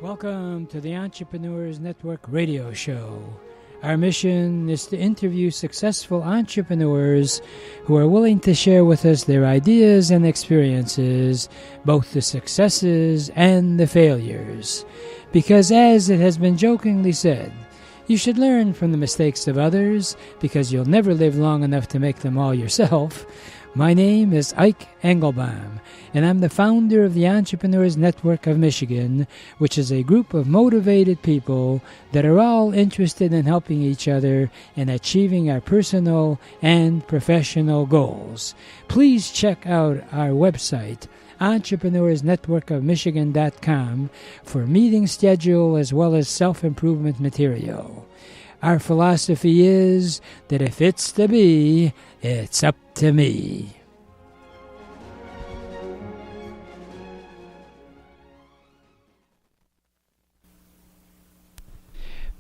Welcome to the Entrepreneurs Network radio show. Our mission is to interview successful entrepreneurs who are willing to share with us their ideas and experiences, both the successes and the failures. Because as it has been jokingly said, you should learn from the mistakes of others because you'll never live long enough to make them all yourself. My name is Ike Engelbaum, and I'm the founder of the Entrepreneurs Network of Michigan, which is a group of motivated people that are all interested in helping each other and achieving our personal and professional goals. Please check out our website, entrepreneursnetworkofmichigan.com, for meeting schedule as well as self-improvement material. Our philosophy is that if it's to be, it's up to me.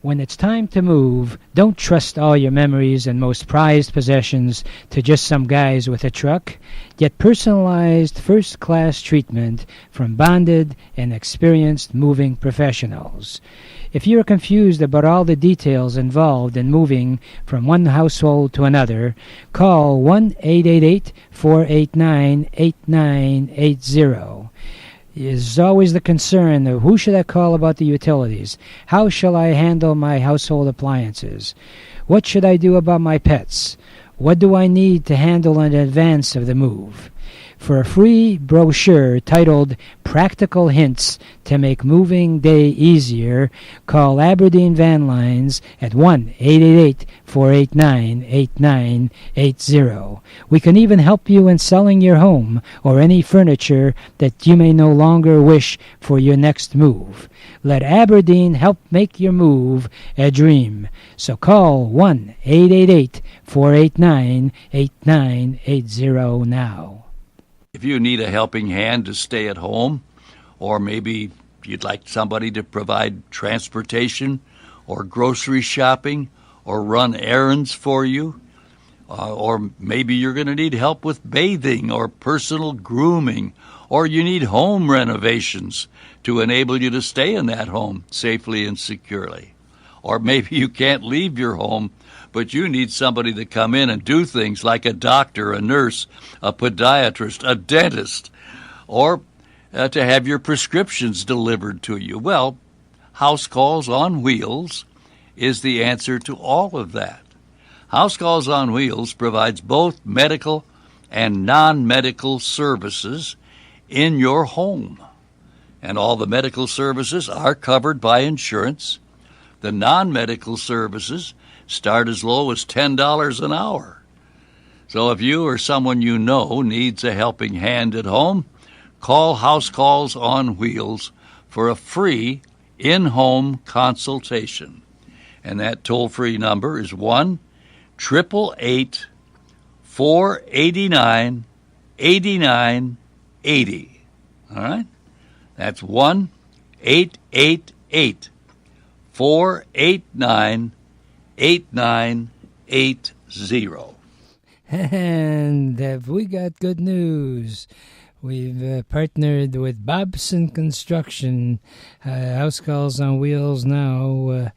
When it's time to move, don't trust all your memories and most prized possessions to just some guys with a truck. Get personalized first-class treatment from bonded and experienced moving professionals. If you're confused about all the details involved in moving from one household to another, call 1-888-489-8980. There's always the concern of who should I call about the utilities? How shall I handle my household appliances? What should I do about my pets? What do I need to handle in advance of the move? For a free brochure titled Practical Hints to Make Moving Day Easier, call Aberdeen Van Lines at 1-888-489-8980. We can even help you in selling your home or any furniture that you may no longer wish for your next move. Let Aberdeen help make your move a dream. So call 1-888-489-8980 now. If you need a helping hand to stay at home, or maybe you'd like somebody to provide transportation or grocery shopping or run errands for you, or maybe you're going to need help with bathing or personal grooming, or you need home renovations to enable you to stay in that home safely and securely. Or maybe you can't leave your home, but you need somebody to come in and do things like a doctor, a nurse, a podiatrist, a dentist, or to have your prescriptions delivered to you. Well, House Calls on Wheels is the answer to all of that. House Calls on Wheels provides both medical and non-medical services in your home. And all the medical services are covered by insurance. The non-medical services start as low as $10 an hour. So if you or someone you know needs a helping hand at home, call House Calls on Wheels for a free in-home consultation. And that toll-free number is 1-888-489-8980. All right? That's 1-888-489-8980. And we got good news. We've partnered with Bobson Construction. House Calls on Wheels now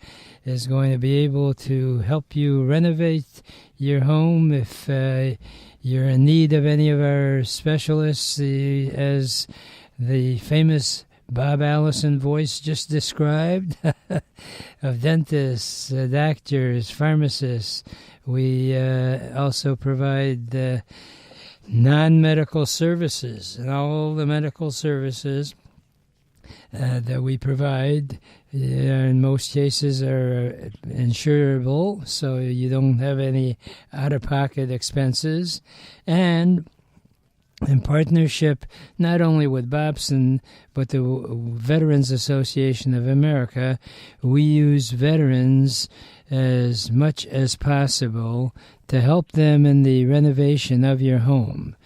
is going to be able to help you renovate your home if you're in need of any of our specialists, as the famous Bob Allison voice just described, of dentists, doctors, pharmacists. We also provide non-medical services, and all the medical services that we provide in most cases are insurable, so you don't have any out-of-pocket expenses. And in partnership not only with Bobson, but the Veterans Association of America, we use veterans as much as possible to help them in the renovation of your home.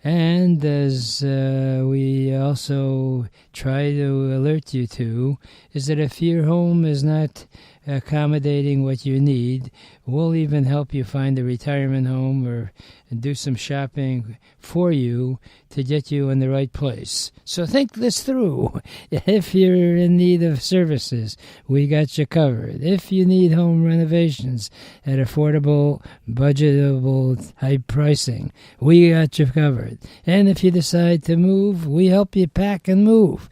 And as we also try to alert you to is that if your home is not accommodating what you need, we'll even help you find a retirement home or do some shopping for you to get you in the right place. So think this through. If you're in need of services, we got you covered. If you need home renovations at affordable, budgetable type pricing, we got you covered. And if you decide to move, we help you pack and move.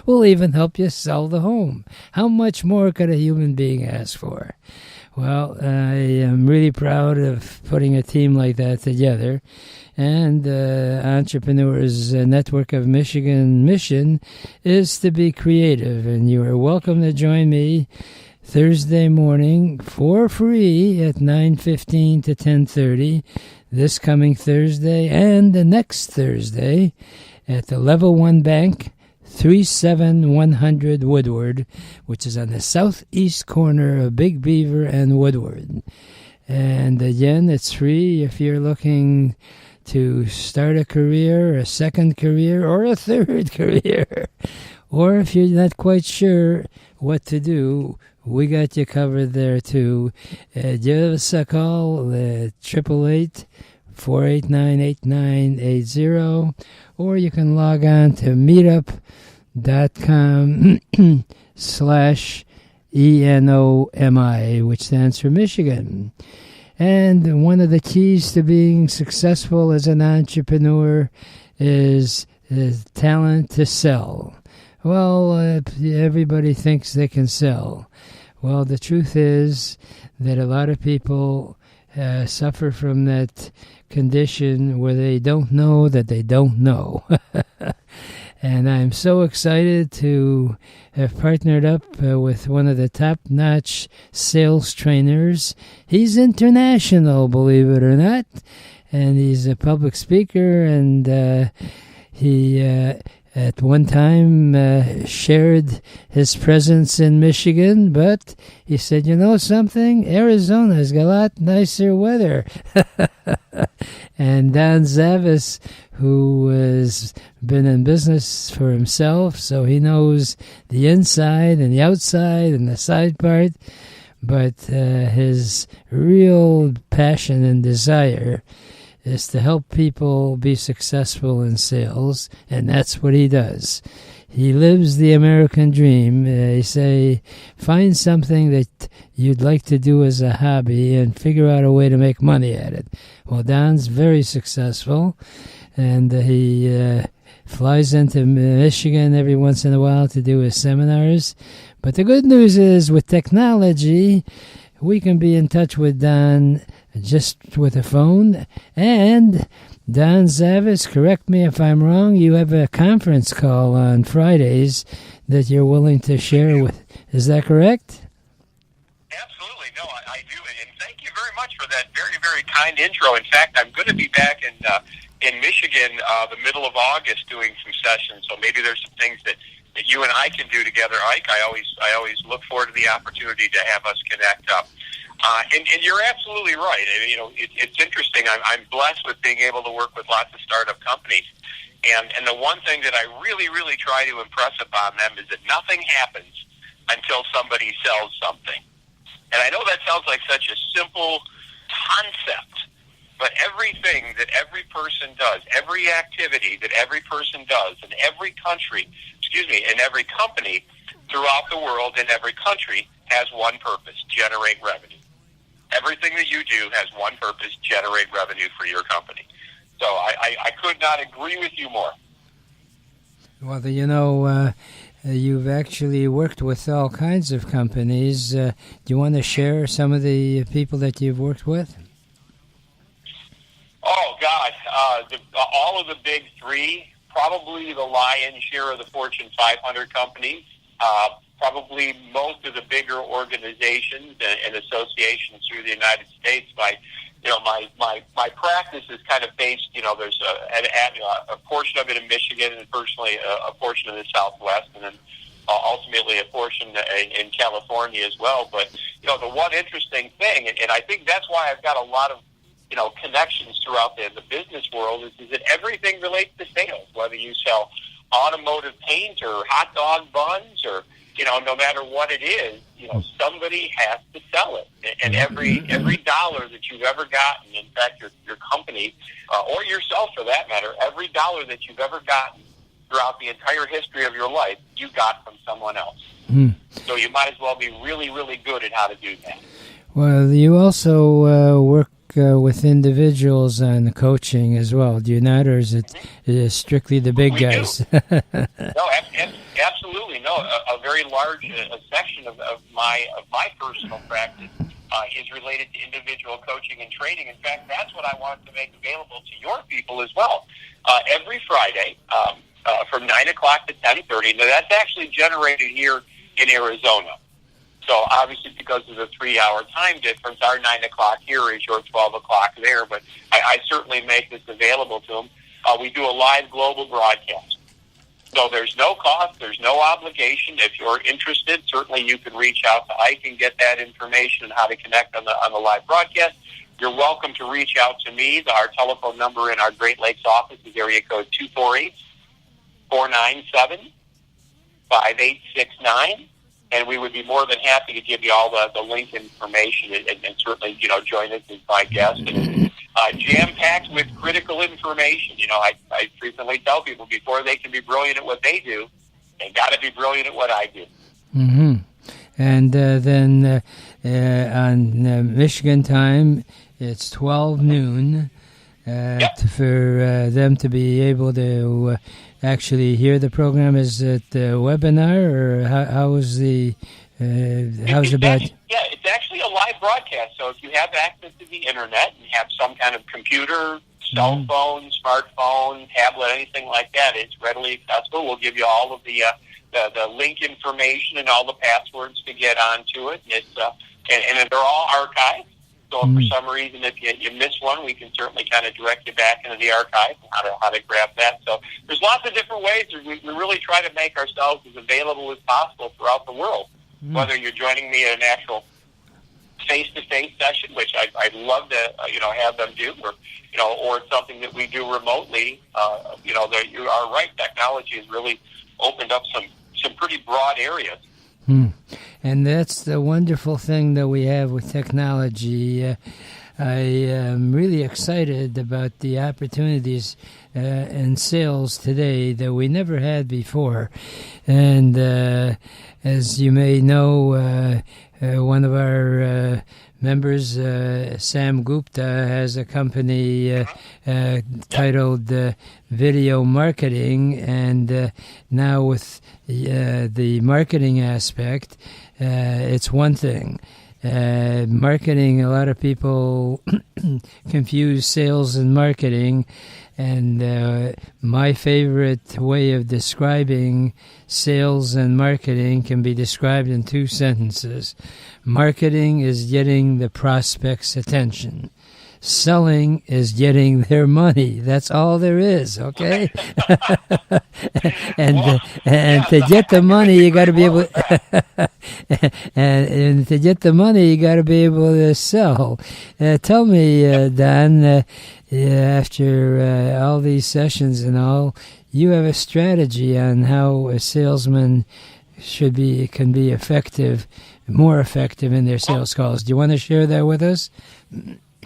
We'll even help you sell the home. How much more could a human being ask for? Well, I am really proud of putting a team like that together. And Entrepreneurs Network of Michigan mission is to be creative. And you are welcome to join me Thursday morning for free at 9:15 to 10:30 this coming Thursday and the next Thursday at the Level 1 Bank, 37100 Woodward, which is on the southeast corner of Big Beaver and Woodward. And again, it's free if you're looking to start a career, a second career, or a third career. Or if you're not quite sure what to do, we got you covered there too. Give us a call at 888-489-8980, or you can log on to meetup.com/ENOMI, which stands for Michigan. And one of the keys to being successful as an entrepreneur is talent to sell. Well, everybody thinks they can sell. Well, the truth is that a lot of people suffer from that condition where they don't know that they don't know. And I'm so excited to have partnered up with one of the top-notch sales trainers. He's international, believe it or not, and he's a public speaker, and he at one time shared his presence in Michigan, but he said, you know something? Arizona's got a lot nicer weather. And Don Zavis, who has been in business for himself, so he knows the inside and the outside and the side part, but his real passion and desire is to help people be successful in sales, and that's what he does. He lives the American dream. They say, find something that you'd like to do as a hobby and figure out a way to make money at it. Well, Don's very successful, and he flies into Michigan every once in a while to do his seminars. But the good news is, with technology, we can be in touch with Don just with a phone. And Don Zavis, correct me if I'm wrong, you have a conference call on Fridays that you're willing to share with. Is that correct? Absolutely. No, I do. And thank you very much for that very, very kind intro. In fact, I'm going to be back in Michigan the middle of August doing some sessions. So maybe there's some things that you and I can do together, Ike. I always look forward to the opportunity to have us connect up. And you're absolutely right. You know, it's interesting. I'm blessed with being able to work with lots of startup companies. And the one thing that I really, really try to impress upon them is that nothing happens until somebody sells something. And I know that sounds like such a simple concept, but everything that every person does, every activity that every person does in every country, in every company throughout the world, in every country, has one purpose: generate revenue. Everything that you do has one purpose: generate revenue for your company. So I could not agree with you more. Well, you know, you've actually worked with all kinds of companies. Do you want to share some of the people that you've worked with? Oh, God. All of the big three, probably the lion's share of the Fortune 500 companies, probably most of the bigger organizations and associations through the United States. My practice is kind of based, there's a portion of it in Michigan, and personally a portion in the Southwest, and then ultimately a portion in California as well. But, the one interesting thing, and I think that's why I've got a lot of, connections throughout the business world, is that everything relates to sales, whether you sell automotive paint or hot dog buns or, no matter what it is, somebody has to sell it. And every dollar that you've ever gotten, in fact, your company, or yourself for that matter, every dollar that you've ever gotten throughout the entire history of your life, you got from someone else. So you might as well be really, really good at how to do that. Well, you also work with individuals on coaching as well, do you not, or is it strictly the big guys? No, absolutely no. A very large section of my personal practice is related to individual coaching and training. In fact, that's what I wanted to make available to your people as well. Every Friday from 9 o'clock to 10:30. Now, that's actually generated here in Arizona. So obviously, because of the 3-hour time difference, our 9 o'clock here is your 12 o'clock there. But I certainly make this available to them. We do a live global broadcast. So there's no cost, there's no obligation. If you're interested, certainly you can reach out to Ike and get that information and how to connect on the live broadcast. You're welcome to reach out to me. Our telephone number in our Great Lakes office is area code 248-497-5869. And we would be more than happy to give you all the link information and certainly, join us as my guest. And jam-packed with critical information. I frequently tell people before they can be brilliant at what they do, they got to be brilliant at what I do. Mm-hmm. And then on Michigan time, it's 12 noon for them to be able to actually hear the program. Is it a webinar, or how's it about? It's actually a live broadcast. So if you have access to the internet and have some kind of computer, cell phone, smartphone, tablet, anything like that, it's readily accessible. We'll give you all of the link information and all the passwords to get onto it. It's and they're all archived. So if for some reason, if you miss one, we can certainly kind of direct you back into the archive and how to grab that. So there's lots of different ways. We really try to make ourselves as available as possible throughout the world. Whether you're joining me at an actual face-to-face session, which I'd love to have them do, or it's something that we do remotely. You are right. Technology has really opened up some pretty broad areas. And that's the wonderful thing that we have with technology. I am really excited about the opportunities in sales today that we never had before. And as you may know, one of our members, Sam Gupta, has a company titled Video Marketing, and now with the marketing aspect, it's one thing. Marketing, a lot of people confuse sales and marketing, and my favorite way of describing sales and marketing can be described in 2 sentences. Marketing is getting the prospect's attention. Selling is getting their money. That's all there is, okay? and to get the money, you got to be able. and to get the money, you got to be able to sell. Tell me, Don, after all these sessions and all, you have a strategy on how a salesman can be effective, more effective in their sales calls. Do you want to share that with us?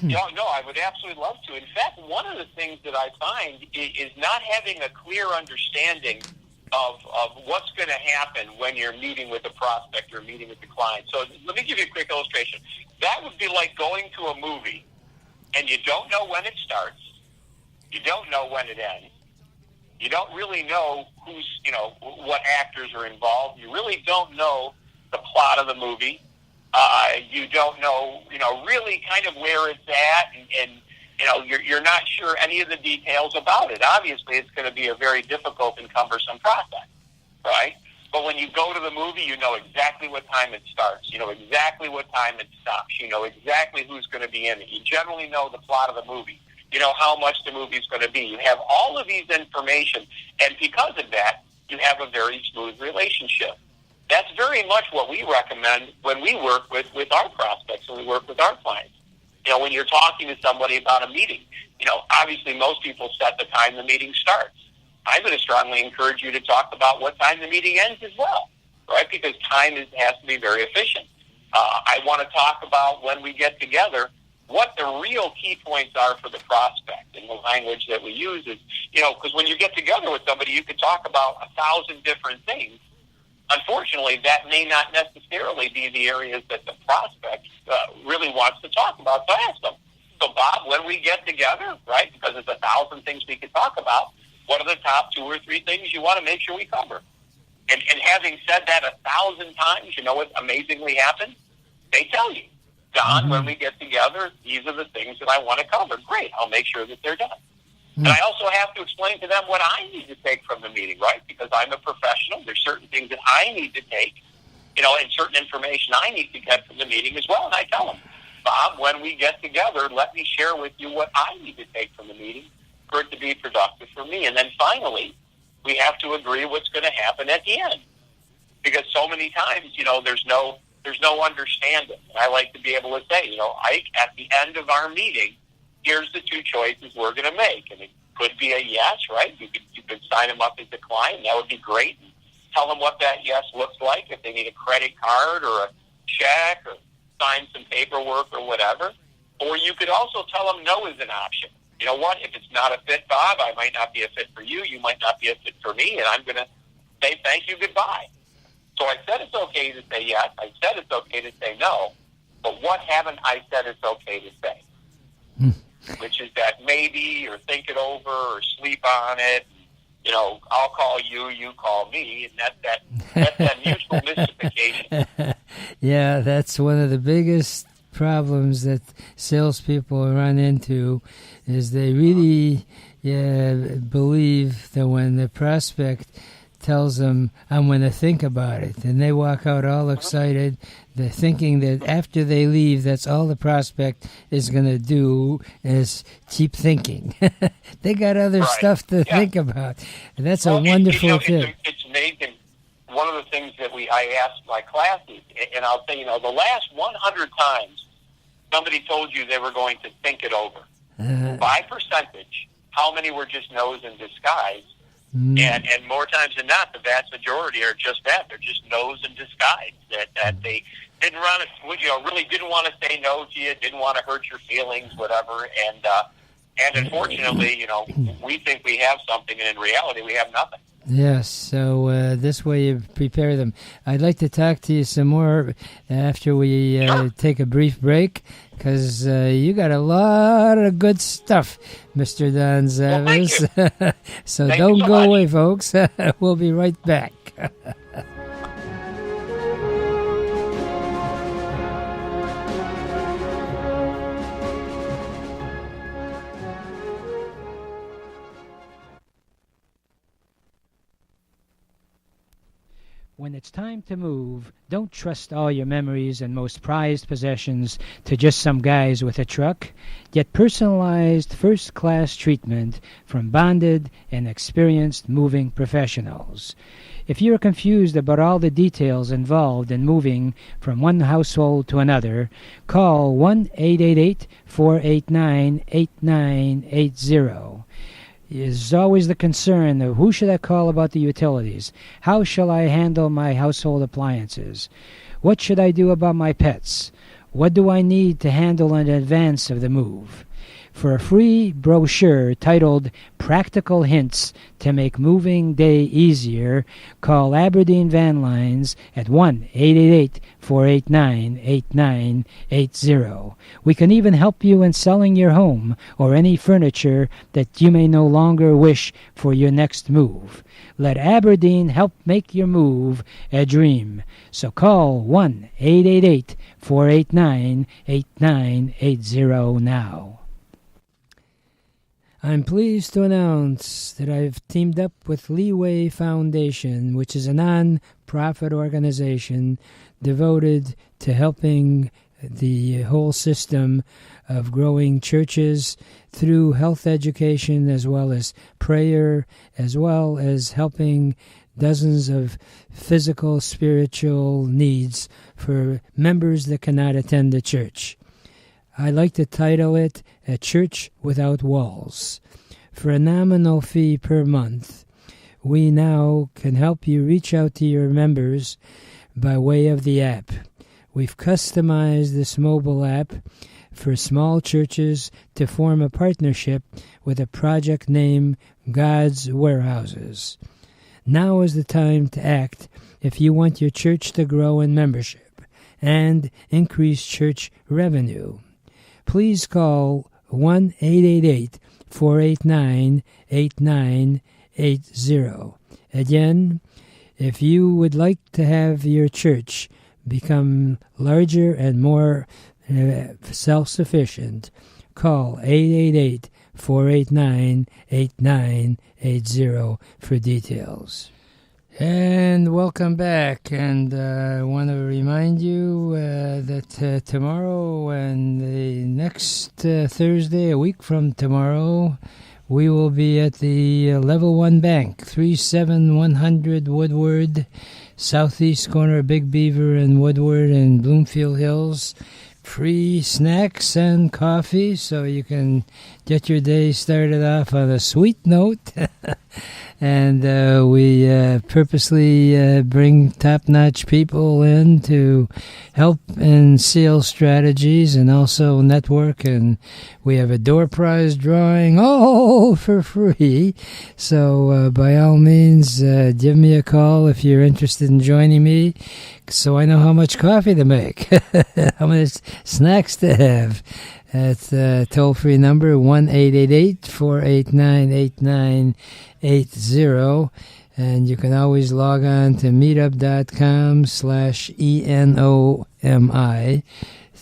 No, I would absolutely love to. In fact, one of the things that I find is not having a clear understanding of what's going to happen when you're meeting with a prospect or meeting with the client. So let me give you a quick illustration. That would be like going to a movie, and you don't know when it starts. You don't know when it ends. You don't really know what actors are involved. You really don't know the plot of the movie. You don't know, really kind of where it's at, and you're not sure any of the details about it. Obviously, it's going to be a very difficult and cumbersome process, right? But when you go to the movie, you know exactly what time it starts. You know exactly what time it stops. You know exactly who's going to be in it. You generally know the plot of the movie. You know how much the movie's going to be. You have all of these information, and because of that, you have a very smooth relationship. That's very much what we recommend when we work with our prospects and we work with our clients. When you're talking to somebody about a meeting, obviously most people set the time the meeting starts. I'm going to strongly encourage you to talk about what time the meeting ends as well, right? Because time has to be very efficient. I want to talk about when we get together what the real key points are for the prospect. And the language that we use is, because when you get together with somebody, you could talk about 1,000 different things. Unfortunately, that may not necessarily be the areas that the prospect really wants to talk about. So ask them. So, Bob, when we get together, right, because there's 1,000 things we could talk about, what are the top 2 or 3 things you want to make sure we cover? And having said that 1,000 times, you know what amazingly happens? They tell you, Don, when we get together, these are the things that I want to cover. Great, I'll make sure that they're done. And I also have to explain to them what I need to take from the meeting, right? Because I'm a professional. There's certain things that I need to take, and certain information I need to get from the meeting as well. And I tell them, Bob, when we get together, let me share with you what I need to take from the meeting for it to be productive for me. And then finally, we have to agree what's going to happen at the end. Because so many times, there's no understanding. And I like to be able to say, Ike, at the end of our meeting, here's the 2 choices we're going to make. And it could be a yes, right? You could sign them up as a client. That would be great. And tell them what that yes looks like, if they need a credit card or a check or sign some paperwork or whatever. Or you could also tell them no is an option. You know what? If it's not a fit, Bob, I might not be a fit for you. You might not be a fit for me. And I'm going to say thank you, goodbye. So I said it's okay to say yes. I said it's okay to say no. But what haven't I said it's okay to say? Which is that maybe, or think it over, or sleep on it. I'll call you, you call me, and that's that mutual mystification. Yeah, that's one of the biggest problems that salespeople run into, is they really believe that when the prospect tells them, I'm going to think about it, and they walk out all excited, they're thinking that after they leave, that's all the prospect is going to do is keep thinking. They got other stuff to think about. And that's a wonderful tip. It's amazing. One of the things that I ask my classes, and I'll say, the last 100 times somebody told you they were going to think it over, by percentage, how many were just no's in disguise? And more times than not, the vast majority are just that. They're just no's in disguise. That they didn't really didn't want to say no to you, didn't want to hurt your feelings, whatever. And unfortunately, we think we have something, and in reality, we have nothing. Yes, so this way you prepare them. I'd like to talk to you some more after we take a brief break, because you got a lot of good stuff, Mr. Don Zavis. Well, so thank don't you so go much. away, folks. We'll be right back. When it's time to move, don't trust all your memories and most prized possessions to just some guys with a truck. Get personalized first-class treatment from bonded and experienced moving professionals. If you're confused about all the details involved in moving from one household to another, call 1-888-489-8980. Is always the concern of who should I call about the utilities? How shall I handle my household appliances? What should I do about my pets? What do I need to handle in advance of the move? For a free brochure titled Practical Hints to Make Moving Day Easier, call Aberdeen Van Lines at 1-888-489-8980. We can even help you in selling your home or any furniture that you may no longer wish for your next move. Let Aberdeen help make your move a dream. So call 1-888-489-8980 now. I'm pleased to announce that I've teamed up with Leeway Foundation, which is a non-profit organization devoted to helping the whole system of growing churches through health education, as well as prayer, as well as helping dozens of physical, spiritual needs for members that cannot attend the church. I like to title it A Church Without Walls. For a nominal fee per month, we now can help you reach out to your members by way of the app. We've customized this mobile app for small churches to form a partnership with a project named God's Warehouses. Now is the time to act if you want your church to grow in membership and increase church revenue. Please call 1-888-489-8980. Again, if you would like to have your church become larger and more self-sufficient, call 888-489-8980 for details. And welcome back. And I want to remind you that tomorrow and the next Thursday, a week from tomorrow, we will be at the Level 1 Bank, 37100 Woodward, southeast corner of Big Beaver and Woodward in Bloomfield Hills. Free snacks and coffee, so you can get your day started off on a sweet note. And we purposely bring top-notch people in to help in sales strategies and also network. And we have a door prize drawing all for free. So by all means, give me a call if you're interested in joining me, so I know how much coffee to make, how much snacks to have. At toll-free number 1-888-489-8980. And you can always log on to meetup.com/ENOMI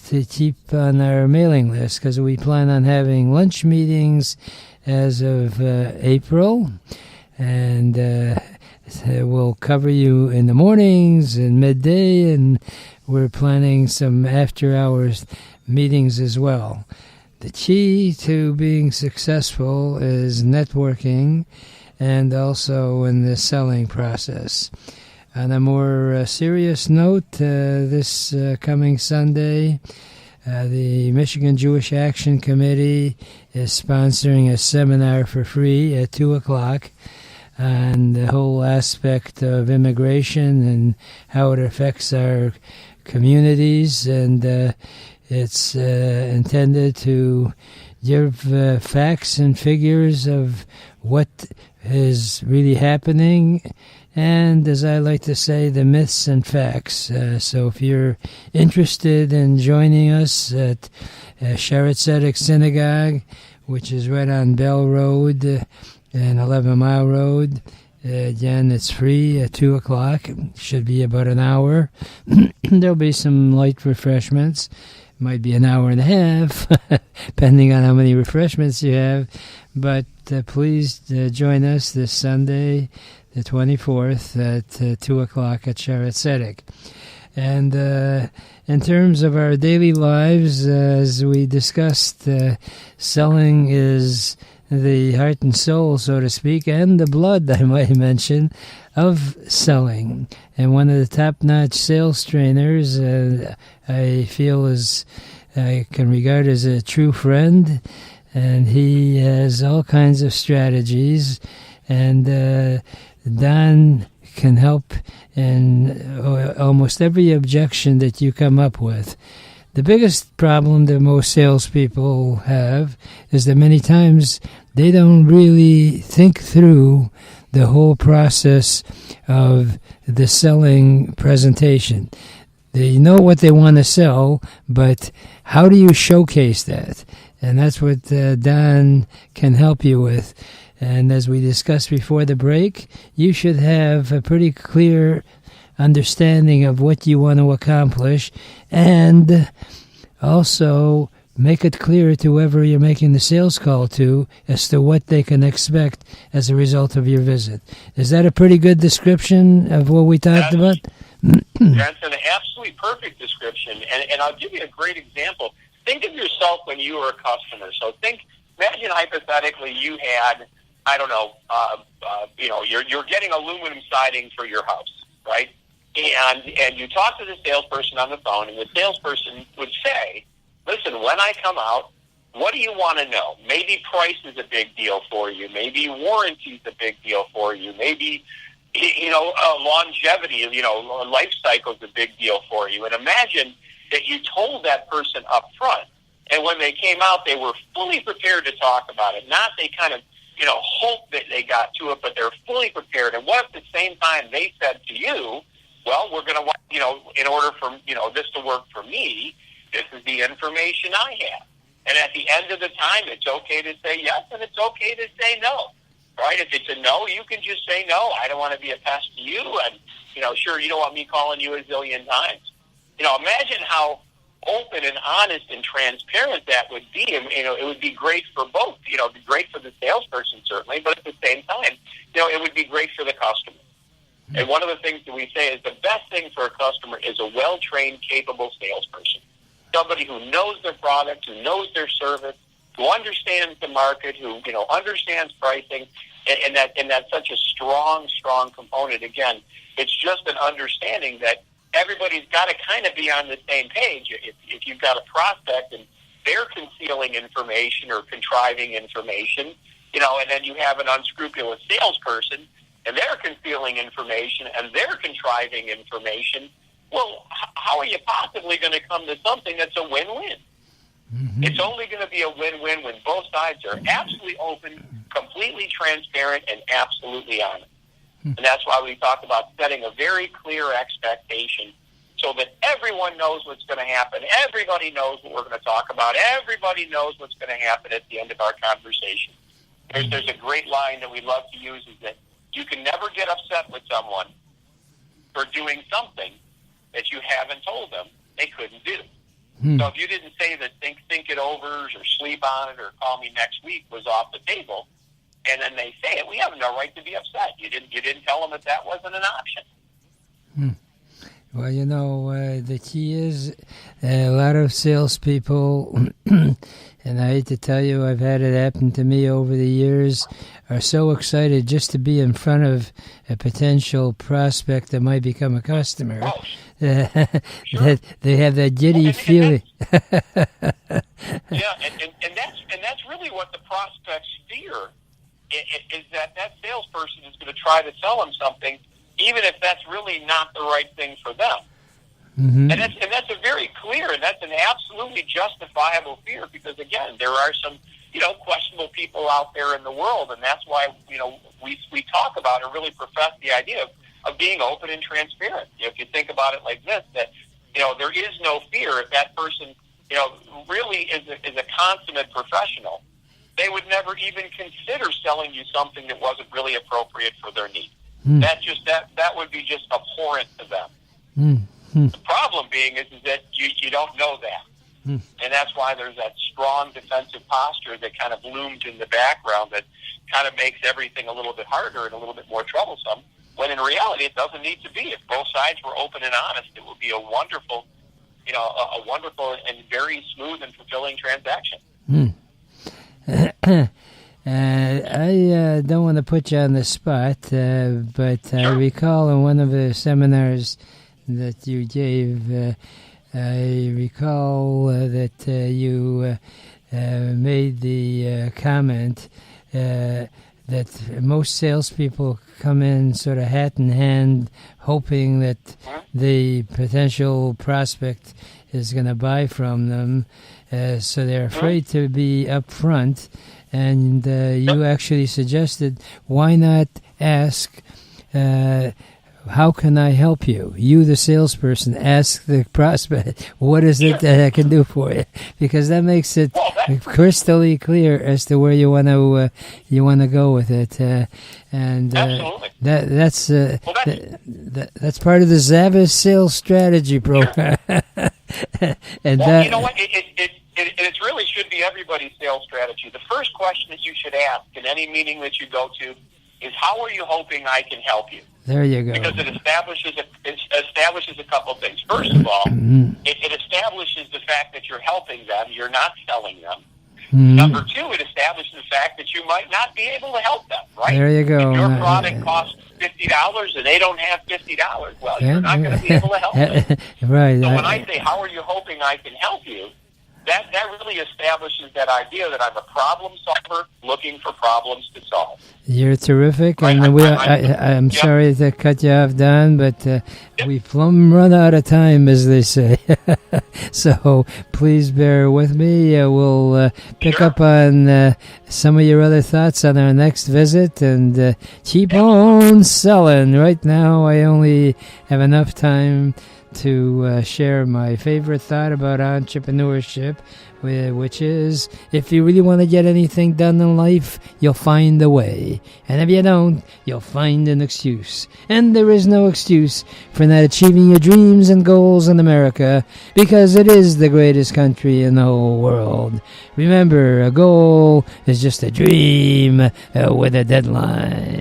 to keep on our mailing list, because we plan on having lunch meetings as of April. And we'll cover you in the mornings and midday, and we're planning some after-hours meetings as well. The key to being successful is networking and also in the selling process. On a more serious note, this coming Sunday, the Michigan Jewish Action Committee is sponsoring a seminar for free at 2 o'clock on the whole aspect of immigration and how it affects our communities, and it's intended to give facts and figures of what is really happening, and, as I like to say, the myths and facts. So if you're interested in joining us at Sharet Tzedek Synagogue, which is right on Bell Road and 11 Mile Road, again, it's free at 2 o'clock. It should be about an hour. There'll be some light refreshments. Might be an hour and a half, depending on how many refreshments you have. But please join us this Sunday, the 24th, at 2 o'clock at Sharet Tzedek. And in terms of our daily lives, as we discussed, selling is the heart and soul, so to speak, and the blood, I might mention, of selling. And one of the top-notch sales trainers I feel I can regard as a true friend, and he has all kinds of strategies, and Don can help in almost every objection that you come up with. The biggest problem that most salespeople have is that many times they don't really think through the whole process of the selling presentation. They know what they want to sell, but how do you showcase that? And that's what Don can help you with. And as we discussed before the break, you should have a pretty clear understanding of what you want to accomplish, and also make it clear to whoever you're making the sales call to as to what they can expect as a result of your visit. Is that a pretty good description of what we talked about? That's an absolutely perfect description, and I'll give you a great example. Think of yourself when you were a customer. So imagine hypothetically you had, I don't know, you're getting aluminum siding for your house, right? And you talk to the salesperson on the phone, and the salesperson would say, listen, when I come out, What do you want to know? Maybe price is a big deal for you. Maybe warranty is a big deal for you. Maybe, longevity, life cycle is a big deal for you. And imagine that you told that person up front, and when they came out, they were fully prepared to talk about it. Not they kind of, hope that they got to it, but they're fully prepared. And what if at the same time they said to you, well, we're going to, in order for, this to work for me, this is the information I have. And at the end of the time, it's okay to say yes, and it's okay to say no, right? If it's a no, you can just say no. I don't want to be a pest to you, and, sure, you don't want me calling you a zillion times. Imagine how open and honest and transparent that would be. It would be great for both. It would be great for the salesperson, certainly, but at the same time, it would be great for the customer. And one of the things that we say is the best thing for a customer is a well-trained, capable salesperson. Somebody who knows their product, who knows their service, who understands the market, who understands pricing, and that's such a strong component. Again, it's just an understanding that everybody's got to kind of be on the same page. If you've got a prospect and they're concealing information or contriving information, and then you have an unscrupulous salesperson and they're concealing information and they're contriving information, well, how are you possibly going to come to something that's a win-win? Mm-hmm. It's only going to be a win-win when both sides are absolutely open, completely transparent, and absolutely honest. Mm-hmm. And that's why we talk about setting a very clear expectation so that everyone knows what's going to happen. Everybody knows what we're going to talk about. Everybody knows what's going to happen at the end of our conversation. There's a great line that we love to use is that you can never get upset with someone for doing something that you haven't told them they couldn't do. So if you didn't say that think it over or sleep on it or call me next week was off the table, and then they say it, we have no right to be upset. You didn't tell them that wasn't an option. Well, the key is a lot of salespeople, and I hate to tell you, I've had it happen to me over the years, are so excited just to be in front of a potential prospect that might become a customer. Oh. That they have that giddy feeling. And that's really what the prospects fear is that salesperson is going to try to sell them something, even if that's really not the right thing for them. Mm-hmm. And that's a very clear and that's an absolutely justifiable fear because again, there are some questionable people out there in the world, and that's why we talk about and really profess the idea of being open and transparent. If you think about it like this, that there is no fear if that person really is a consummate professional. They would never even consider selling you something that wasn't really appropriate for their needs. That would be just abhorrent to them. The problem being is that you don't know that. And that's why there's that strong defensive posture that kind of looms in the background that kind of makes everything a little bit harder and a little bit more troublesome, when in reality it doesn't need to be. If both sides were open and honest, it would be a wonderful, a wonderful and very smooth and fulfilling transaction. I don't want to put you on the spot, but sure. I recall in one of the seminars that you gave, I recall that you made the comment that most salespeople come in sort of hat in hand, hoping that the potential prospect is going to buy from them, so they're afraid to be upfront. And you actually suggested, why not ask, how can I help you? You, the salesperson, ask the prospect, what is it that I can do for you? Because that makes it crystally clear as to where you want to go with it. Absolutely. That's part of the Zavis sales strategy program. And you know what? It really should be everybody's sales strategy. The first question that you should ask in any meeting that you go to is, how are you hoping I can help you? There you go. Because it establishes a couple of things. First of all, it establishes the fact that you're helping them, you're not selling them. Number two, it establishes the fact that you might not be able to help them, right? There you go. If your product costs $50 and they don't have $50, well, you're not going to be able to help them. Right. So when I say, how are you hoping I can help you, that really establishes that idea that I'm a problem solver looking for problems to solve. You're terrific, Right, and I'm yep. sorry to cut you off, Don, but we plumb run out of time, as they say. So please bear with me. We'll pick Sure. up on some of your other thoughts on our next visit, and keep on selling. Right now, I only have enough time to share my favorite thought about entrepreneurship, which is, if you really want to get anything done in life, you'll find a way. And if you don't, you'll find an excuse. And there is no excuse for not achieving your dreams and goals in America, because it is the greatest country in the whole world. Remember, a goal is just a dream with a deadline.